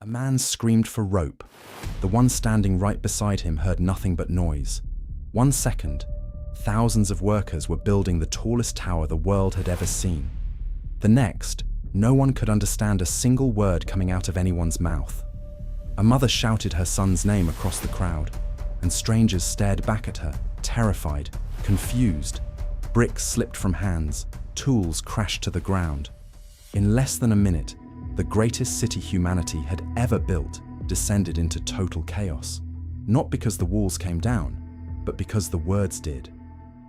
A man screamed for rope. The one standing right beside him heard nothing but noise. 1 second, thousands of workers were building the tallest tower the world had ever seen. The next, no one could understand a single word coming out of anyone's mouth. A mother shouted her son's name across the crowd, and strangers stared back at her, terrified, confused. Bricks slipped from hands, tools crashed to the ground. In less than a minute, the greatest city humanity had ever built descended into total chaos. Not because the walls came down, but because the words did.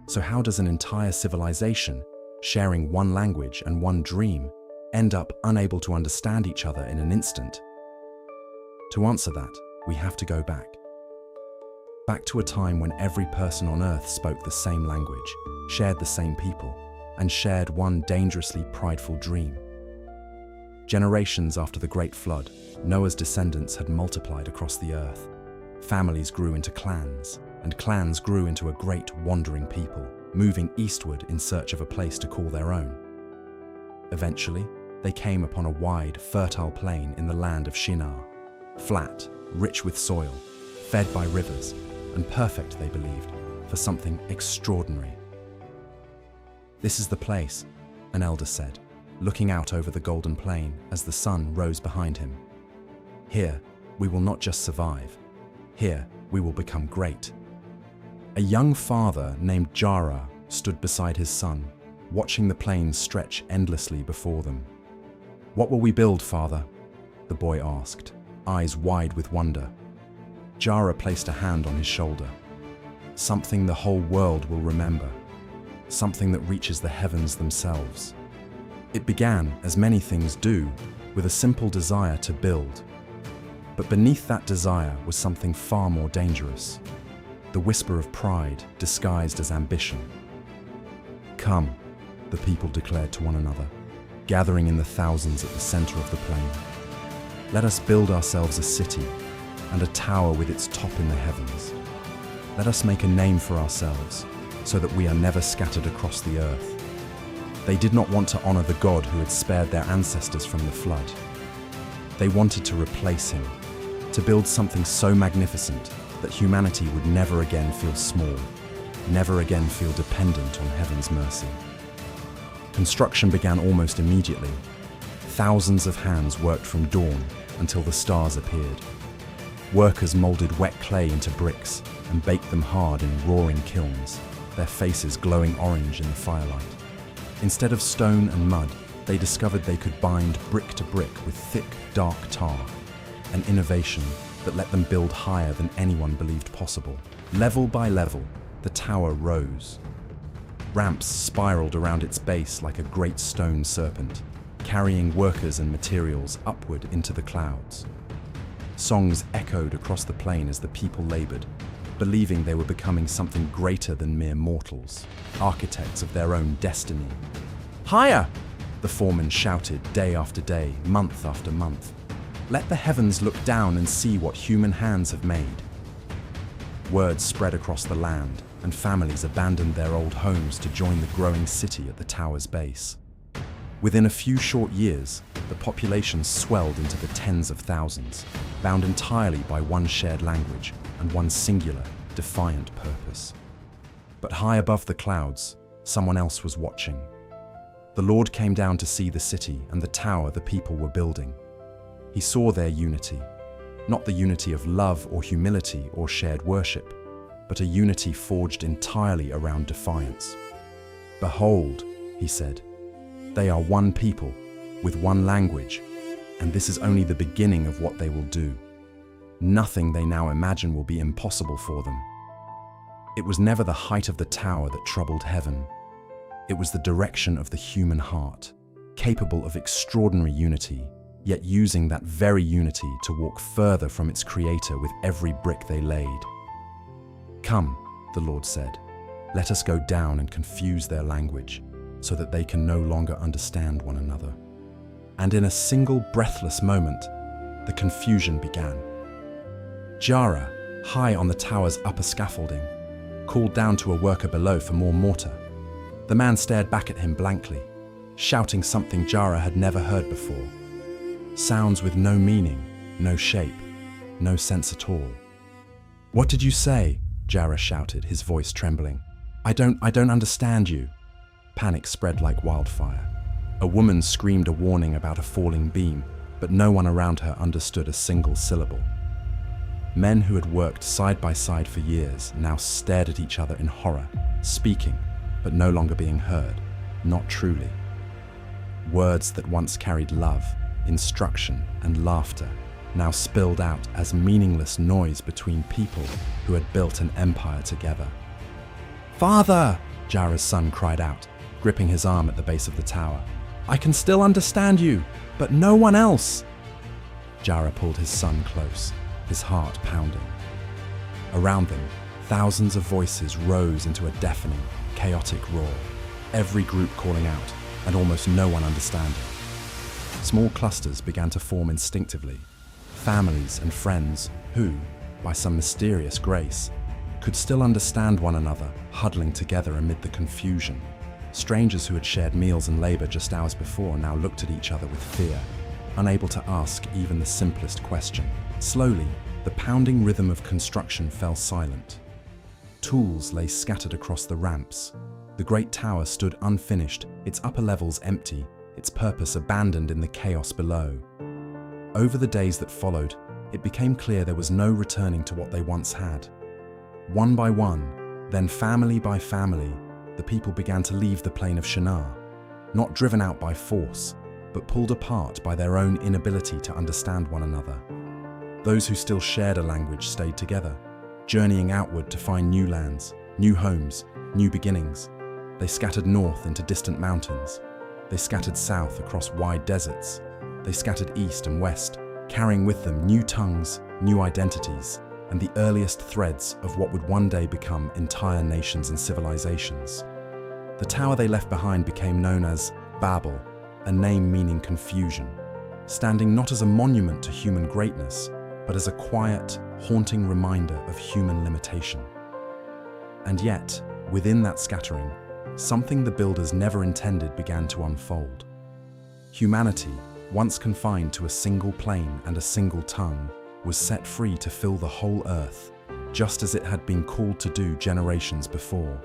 So how does an entire civilization, sharing one language and one dream, end up unable to understand each other in an instant? To answer that, we have to go back. Back to a time when every person on Earth spoke the same language, shared the same people, and shared one dangerously prideful dream. Generations after the Great Flood, Noah's descendants had multiplied across the earth. Families grew into clans, and clans grew into a great wandering people, moving eastward in search of a place to call their own. Eventually, they came upon a wide, fertile plain in the land of Shinar, flat, rich with soil, fed by rivers, and perfect, they believed, for something extraordinary. "This is the place," an elder said, looking out over the golden plain as the sun rose behind him. "Here, we will not just survive. Here, we will become great." A young father named Jara stood beside his son, watching the plain stretch endlessly before them. "What will we build, father?" the boy asked, eyes wide with wonder. Jara placed a hand on his shoulder. "Something the whole world will remember. Something that reaches the heavens themselves." It began, as many things do, with a simple desire to build. But beneath that desire was something far more dangerous. The whisper of pride disguised as ambition. "Come," the people declared to one another, gathering in the thousands at the center of the plain. "Let us build ourselves a city and a tower with its top in the heavens. Let us make a name for ourselves so that we are never scattered across the earth." They did not want to honor the God who had spared their ancestors from the flood. They wanted to replace him, to build something so magnificent that humanity would never again feel small, never again feel dependent on heaven's mercy. Construction began almost immediately. Thousands of hands worked from dawn until the stars appeared. Workers molded wet clay into bricks and baked them hard in roaring kilns, their faces glowing orange in the firelight. Instead of stone and mud, they discovered they could bind brick to brick with thick, dark tar, an innovation that let them build higher than anyone believed possible. Level by level, the tower rose. Ramps spiraled around its base like a great stone serpent, carrying workers and materials upward into the clouds. Songs echoed across the plain as the people labored, believing they were becoming something greater than mere mortals, architects of their own destiny. "Higher!" the foreman shouted day after day, month after month. "Let the heavens look down and see what human hands have made." Word spread across the land, and families abandoned their old homes to join the growing city at the tower's base. Within a few short years, the population swelled into the tens of thousands, bound entirely by one shared language and one singular, defiant purpose. But high above the clouds, someone else was watching. The Lord came down to see the city and the tower the people were building. He saw their unity, not the unity of love or humility or shared worship, but a unity forged entirely around defiance. "Behold," he said, "they are one people, with one language, and this is only the beginning of what they will do. Nothing they now imagine will be impossible for them." It was never the height of the tower that troubled heaven. It was the direction of the human heart, capable of extraordinary unity, yet using that very unity to walk further from its creator with every brick they laid. "Come," the Lord said, "let us go down and confuse their language, so that they can no longer understand one another." And in a single breathless moment, the confusion began. Jara, high on the tower's upper scaffolding, called down to a worker below for more mortar. The man stared back at him blankly, shouting something Jara had never heard before. Sounds with no meaning, No shape, no sense at all. "What did you say?" Jara shouted, his voice trembling. I don't understand you." Panic spread like wildfire. A woman screamed a warning about a falling beam, but no one around her understood a single syllable. Men who had worked side by side for years now stared at each other in horror, speaking, but no longer being heard, not truly. Words that once carried love, instruction, and laughter now spilled out as meaningless noise between people who had built an empire together. "Father!" Jara's son cried out, gripping his arm at the base of the tower. "I can still understand you, but no one else!" Jara pulled his son close, his heart pounding. Around them, thousands of voices rose into a deafening, chaotic roar, every group calling out, and almost no one understanding. Small clusters began to form instinctively, families and friends who, by some mysterious grace, could still understand one another, huddling together amid the confusion. Strangers who had shared meals and labor just hours before now looked at each other with fear, unable to ask even the simplest question. Slowly, the pounding rhythm of construction fell silent. Tools lay scattered across the ramps. The great tower stood unfinished, its upper levels empty, its purpose abandoned in the chaos below. Over the days that followed, it became clear there was no returning to what they once had. One by one, then family by family, the people began to leave the plain of Shinar, not driven out by force, but pulled apart by their own inability to understand one another. Those who still shared a language stayed together, journeying outward to find new lands, new homes, new beginnings. They scattered north into distant mountains. They scattered south across wide deserts. They scattered east and west, carrying with them new tongues, new identities, and the earliest threads of what would one day become entire nations and civilizations. The tower they left behind became known as Babel, a name meaning confusion, standing not as a monument to human greatness, but as a quiet, haunting reminder of human limitation. And yet, within that scattering, something the builders never intended began to unfold. Humanity, once confined to a single plane and a single tongue, was set free to fill the whole earth, just as it had been called to do generations before.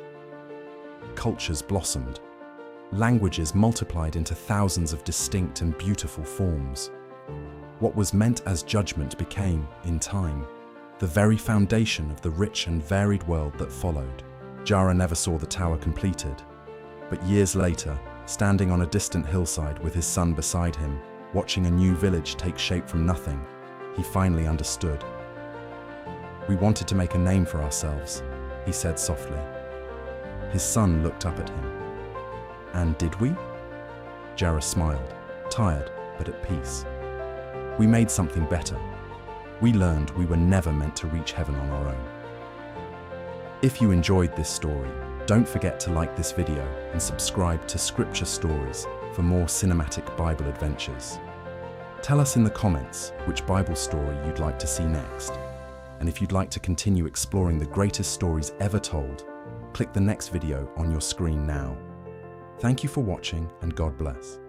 Cultures blossomed. Languages multiplied into thousands of distinct and beautiful forms. What was meant as judgment became, in time, the very foundation of the rich and varied world that followed. Jara never saw the tower completed, but years later, standing on a distant hillside with his son beside him, watching a new village take shape from nothing, he finally understood. "We wanted to make a name for ourselves," he said softly. His son looked up at him. "And did we?" Jara smiled, tired but at peace. "We made something better. We learned we were never meant to reach heaven on our own." If you enjoyed this story, don't forget to like this video and subscribe to Scripture Stories for more cinematic Bible adventures. Tell us in the comments which Bible story you'd like to see next. And if you'd like to continue exploring the greatest stories ever told, click the next video on your screen now. Thank you for watching, and God bless.